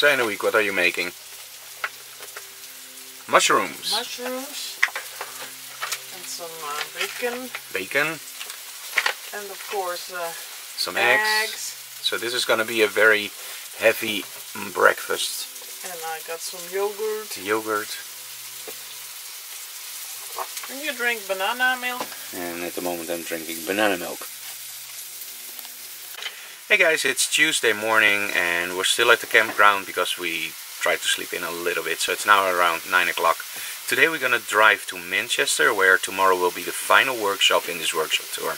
So anyway, what are you making? Mushrooms. Mushrooms. And some bacon. Bacon. And of course some eggs. So this is going to be a very heavy breakfast. And I got some yogurt. Yogurt. And you drink banana milk. And at the moment I'm drinking banana milk. Hey guys, it's Tuesday morning and we're still at the campground because we tried to sleep in a little bit. So it's now around 9 o'clock. Today we're going to drive to Manchester, where tomorrow will be the final workshop in this workshop tour.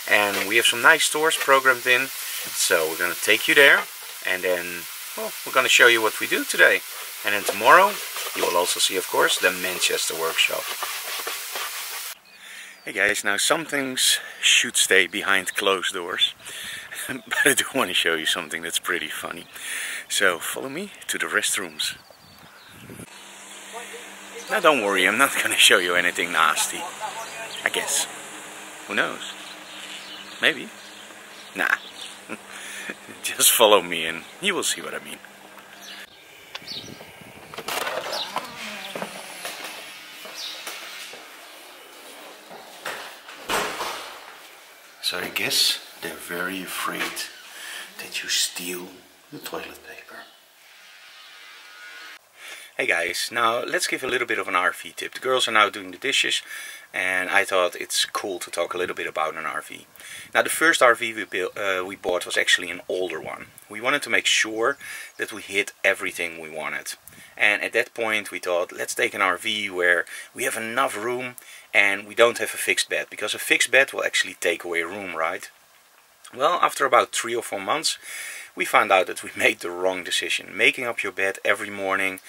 And we have some nice tours programmed in. So we're going to take you there. And then, well, we're going to show you what we do today. And then tomorrow you will also see, of course, the Manchester workshop. Hey guys, now some things should stay behind closed doors. But I do want to show you something that's pretty funny. So follow me to the restrooms. Now don't worry, I'm not going to show you anything nasty. I guess. Who knows? Maybe. Nah. Just follow me and you will see what I mean. So I guess they're very afraid that you steal the toilet paper. Hey guys, now let's give a little bit of an RFP tip. The girls are now doing the dishes and I thought it's cool to talk a little bit about an RV. Now the first RV we bought was actually an older one. We wanted to make sure that we hit everything we wanted. And at that point we thought, let's take an RV where we have enough room and we don't have a fixed bed. Because a fixed bed will actually take away room, right? Well, after about 3 or 4 months, we found out that we made the wrong decision. Making up your bed every morning,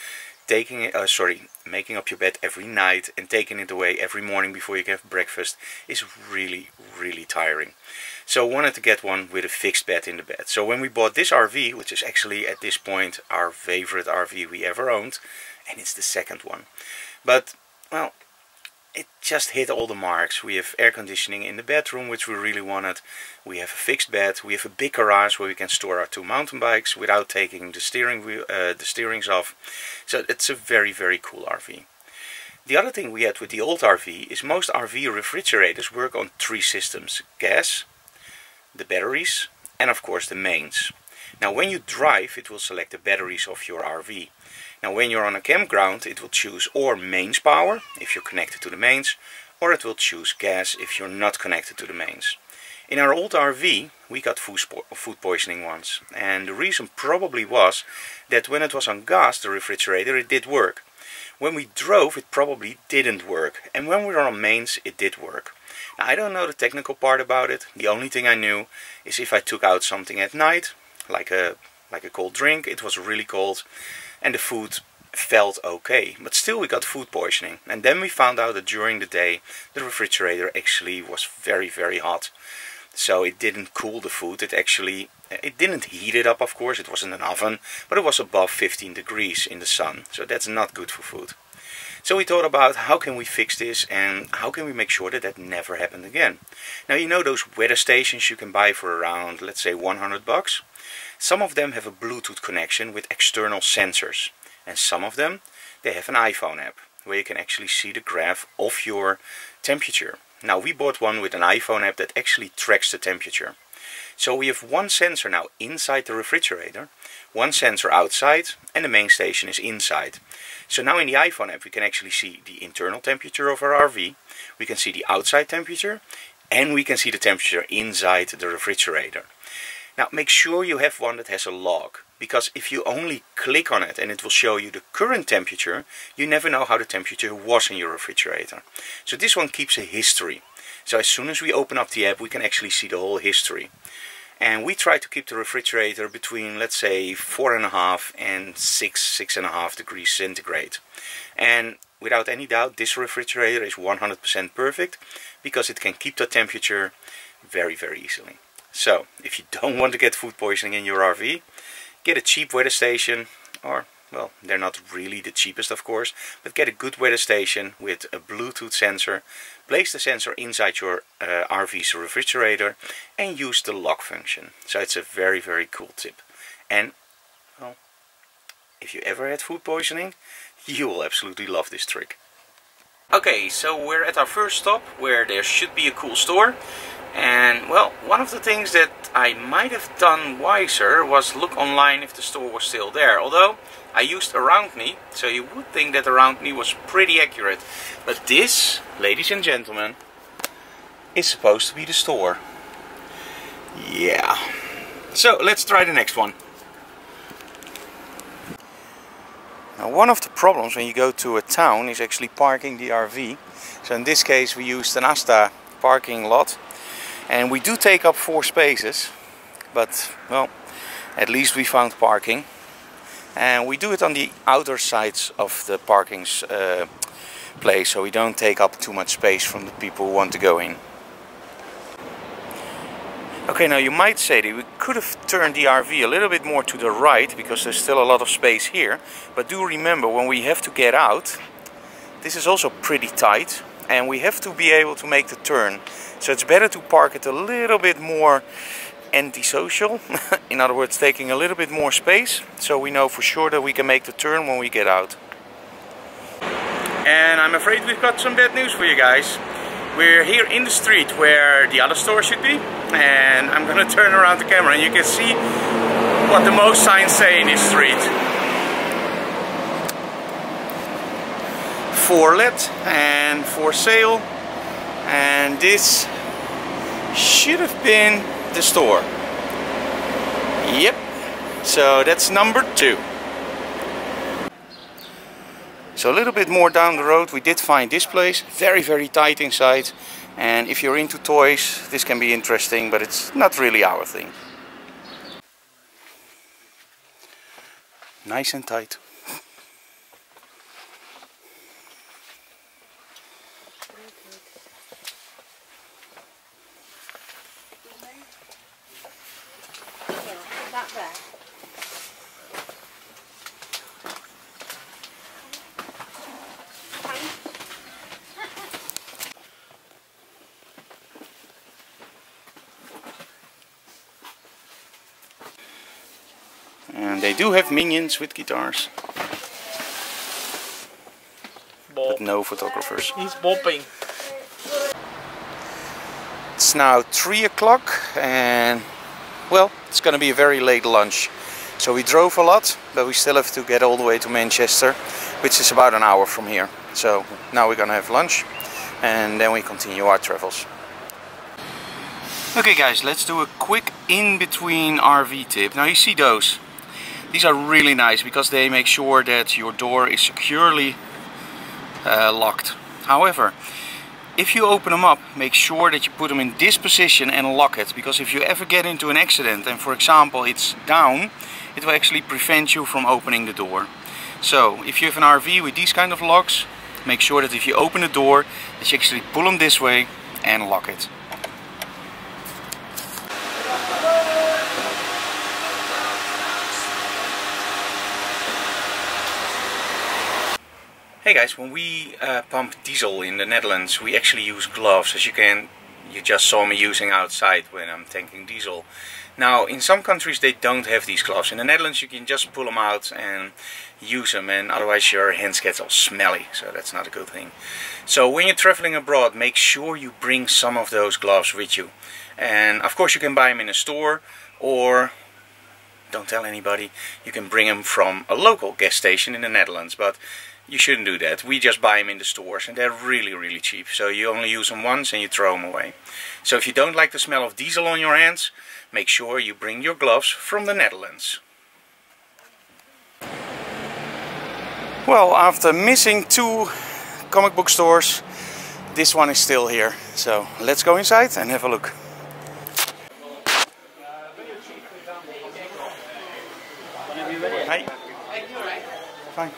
making up your bed every night and taking it away every morning before you have breakfast is really, really tiring. So I wanted to get one with a fixed bed in the bed. So when we bought this RV, which is actually at this point our favorite RV we ever owned, and it's the second one. But, well, it just hit all the marks. We have air conditioning in the bedroom, which we really wanted. We have a fixed bed. We have a big garage where we can store our 2 mountain bikes without taking the steerings off. So it's a very, very cool RV. The other thing we had with the old RV is most RV refrigerators work on 3 systems: gas, the batteries, and of course the mains. Now when you drive, it will select the batteries of your RV. Now when you're on a campground, it will choose or mains power if you're connected to the mains, or it will choose gas if you're not connected to the mains. In our old RV we got food poisoning once, and the reason probably was that when it was on gas, the refrigerator, it did work. When we drove, it probably didn't work, and when we were on mains, it did work. Now I don't know the technical part about it. The only thing I knew is if I took out something at night, like a cold drink, it was really cold, and the food felt okay, but still we got food poisoning. And then we found out that during the day the refrigerator actually was very, very hot. So it didn't cool the food, it didn't heat it up, of course, it wasn't an oven, but it was above 15 degrees in the sun, so that's not good for food. So we thought about how can we fix this and how can we make sure that that never happened again. Now you know those weather stations you can buy for around, let's say, 100 bucks? Some of them have a Bluetooth connection with external sensors, and some of them, they have an iPhone app where you can actually see the graph of your temperature. Now we bought one with an iPhone app that actually tracks the temperature. So we have one sensor now inside the refrigerator, one sensor outside, and the main station is inside. So now in the iPhone app we can actually see the internal temperature of our RV, we can see the outside temperature, and we can see the temperature inside the refrigerator. Now make sure you have one that has a log, because if you only click on it and it will show you the current temperature, you never know how the temperature was in your refrigerator. So this one keeps a history. So as soon as we open up the app, we can actually see the whole history. And we try to keep the refrigerator between, let's say, 4.5 and 6.5 degrees centigrade. And without any doubt, this refrigerator is 100% perfect, because it can keep the temperature very, very easily. So, if you don't want to get food poisoning in your RV, get a cheap weather station, or, well, they're not really the cheapest of course, but get a good weather station with a Bluetooth sensor, place the sensor inside your RV's refrigerator, and use the lock function. So it's a very, very cool tip. And, well, if you ever had food poisoning, you will absolutely love this trick. Okay, so we're at our first stop where there should be a cool store. And well, one of the things that I might have done wiser was look online if the store was still there. Although I used Around Me, so you would think that Around Me was pretty accurate. But this, ladies and gentlemen, is supposed to be the store. Yeah. So let's try the next one. Now, one of the problems when you go to a town is actually parking the RV. So in this case we used an Asta parking lot. And we do take up 4 spaces. But, well, at least we found parking. And we do it on the outer sides of the parking place. So we don't take up too much space from the people who want to go in. Okay, now you might say that we could have turned the RV a little bit more to the right, because there's still a lot of space here. But do remember, when we have to get out, this is also pretty tight, and we have to be able to make the turn. So it's better to park it a little bit more antisocial, in other words, taking a little bit more space, so we know for sure that we can make the turn when we get out. And I'm afraid we've got some bad news for you guys. We're here in the street where the other store should be, and I'm gonna turn around the camera and you can see what the most signs say in this street. For let and for sale, and this should have been the store. Yep, so that's number 2. So a little bit more down the road we did find this place, very tight inside, and if you're into toys this can be interesting, but it's not really our thing. Nice and tight. That there. And they do have minions with guitars, but no photographers. He's bopping. It's now 3 o'clock and well, it's gonna be a very late lunch. So we drove a lot, but we still have to get all the way to Manchester, which is about an hour from here. So now we're gonna have lunch and then we continue our travels. Okay guys, let's do a quick in-between RV tip. Now you see those. These are really nice because they make sure that your door is securely locked. However, if you open them up, make sure that you put them in this position and lock it, because if you ever get into an accident and for example it's down, it will actually prevent you from opening the door. So if you have an RV with these kind of locks, make sure that if you open the door that you actually pull them this way and lock it. Hey guys, when we pump diesel in the Netherlands, we actually use gloves, as you just saw me using outside when I'm tanking diesel. Now, in some countries they don't have these gloves. In the Netherlands you can just pull them out and use them, and otherwise your hands get all smelly, so that's not a good thing. So when you're traveling abroad, make sure you bring some of those gloves with you. And of course you can buy them in a store, or don't tell anybody, you can bring them from a local gas station in the Netherlands, but you shouldn't do that. We just buy them in the stores and they're really cheap. So you only use them once and you throw them away. So if you don't like the smell of diesel on your hands, make sure you bring your gloves from the Netherlands. Well, after missing 2 comic book stores, this one is still here. So let's go inside and have a look. Hi. Fine.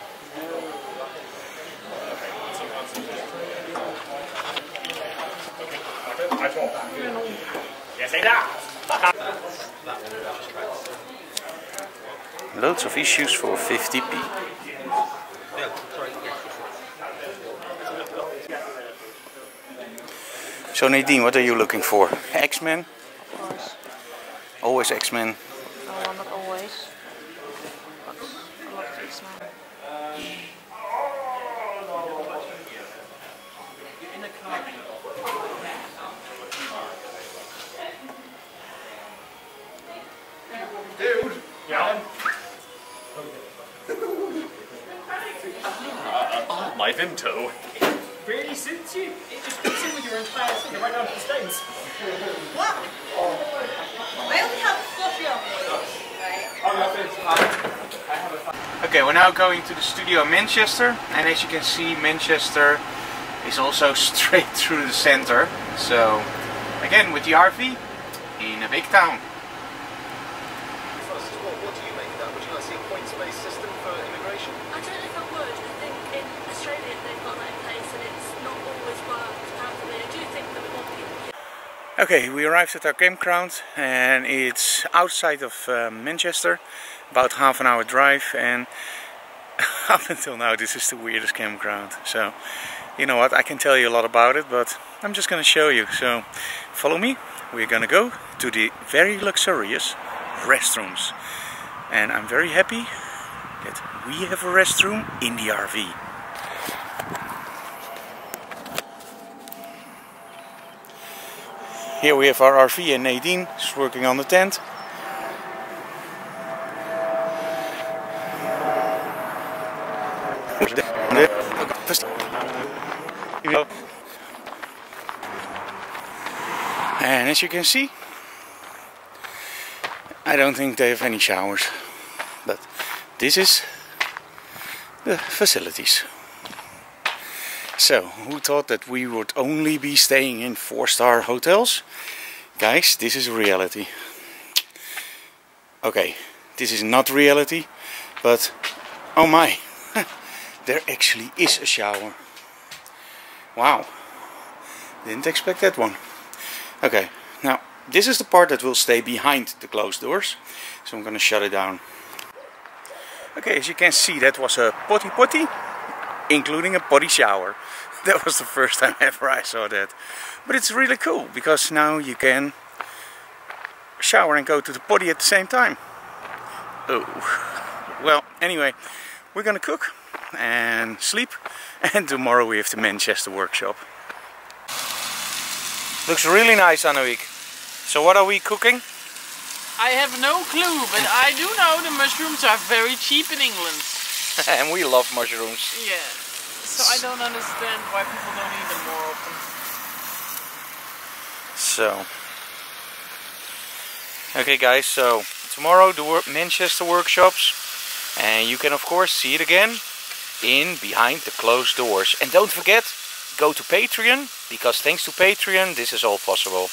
Loads of issues for 50p. So Nadine, what are you looking for? Hex Men? Of course. Always Hex Men. No, not always. But a lot of Hex want my Vimto. It really suits you. It just fits in with your entire thing right down to the stains. What? I only have fluffy on right? Okay, we're now going to the studio in Manchester, and as you can see, Manchester is also straight through the center. So, again, with the RV in a big town. What do you make of that? Would you like to see a points-based system for immigration? I don't know if I would. I think in Australia they've got that in place and it's not always worked out for me. I do think that we want people. Okay, we arrived at our campground, and it's outside of Manchester, about half an hour drive, and up until now this is the weirdest campground. So, you know what, I can tell you a lot about it, but I'm just going to show you. So, follow me. We're going to go to the very luxurious restrooms. And I'm very happy that we have a restroom in the RV. Here we have our RV, and Nadine is working on the tent. And as you can see, I don't think they have any showers, but this is the facilities. So, who thought that we would only be staying in 4-star hotels? Guys, this is reality. Okay, this is not reality, but oh my, there actually is a shower. Wow, didn't expect that one. Okay, now this is the part that will stay behind the closed doors, so I'm gonna shut it down. Okay, as you can see, that was a potty, including a potty shower. That was the first time ever I saw that. But it's really cool, because now you can shower and go to the potty at the same time. Oh, well, anyway, we're gonna cook and sleep, and tomorrow we have the Manchester workshop. Looks really nice, Anouk. So what are we cooking? I have no clue, but I do know the mushrooms are very cheap in England. And we love mushrooms. Yeah. So I don't understand why people don't eat them more often. So, okay guys, so tomorrow the Manchester workshops, and you can of course see it again in behind the closed doors. And don't forget, go to Patreon, because thanks to Patreon this is all possible.